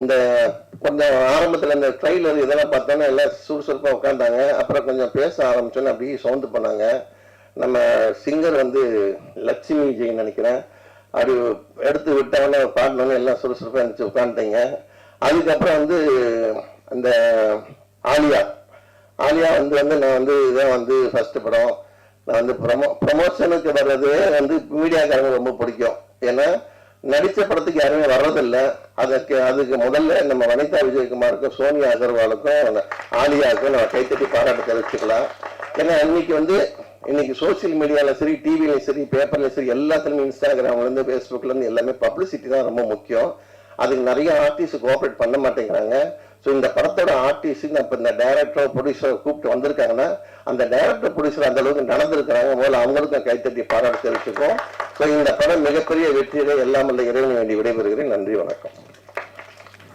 இந்த கொஞ்சம் ஆரம்பத்தில் இந்த ட்ரைலர் இதெல்லாம் பார்த்தோன்னா எல்லாம் சுறுசுறுப்பாக உட்காந்தாங்க. அப்புறம் கொஞ்சம் பேச ஆரம்பிச்சோன்னு அப்படியே சவுண்டு பண்ணாங்க. நம்ம சிங்கர் வந்து லட்சுமி விஜய் நினைக்கிறேன், அப்படி எடுத்து விட்டவொடனே பாடினோன்னு எல்லாம் சுறுசுறுப்பாக இருந்துச்சு, உட்காந்துட்டீங்க. அதுக்கப்புறம் வந்து இந்த ஆலியா வந்து நான் வந்து இதான் வந்து ஃபர்ஸ்ட் படம். நான் வந்து ப்ரமோஷனுக்கு வர்றது வந்து மீடியாக்காரங்க ரொம்ப பிடிக்கும். ஏன்னா நடித்த படத்துக்கு யாருமே வர்றதில்லை. அதுக்கு முதல்ல நம்ம வனிதா விஜயகுமாருக்கும் சோனியா அகர்வாலுக்கும் ஆலியாவுக்கும் நம்ம கைத்தட்டி பாராட்டு தெரிவிச்சுக்கலாம். ஏன்னா இன்னைக்கு சோசியல் மீடியாவில் சரி, டிவிலையும் சரி, பேப்பர்லையும் சரி, எல்லாத்துலையும் இன்ஸ்டாகிராம்லேருந்து ஃபேஸ்புக்லேருந்து எல்லாமே பப்ளிசிட்டி தான் ரொம்ப முக்கியம். அதுக்கு நிறைய ஆர்டிஸ்ட் கோஆப்ரேட் பண்ண மாட்டேங்கிறாங்க. ஸோ இந்த படத்தோட ஆர்டிஸ்ட் இப்போ இந்த டைரக்டர் ப்ரொடியூசர் கூப்பிட்டு வந்திருக்காங்கன்னா அந்த டைரக்டர் ப்ரொடியூசர் அந்த அளவுக்கு நடந்திருக்கிறாங்க. முதல்ல அவங்களுக்கும் கைத்தட்டி பாராட்டு தெரிவிச்சுக்கோம். ஸோ இந்த படம் மிகப்பெரிய வெற்றியை எல்லாம் இறைவன் வேண்டி விடைபெறுகிறேன். நன்றி, வணக்கம்.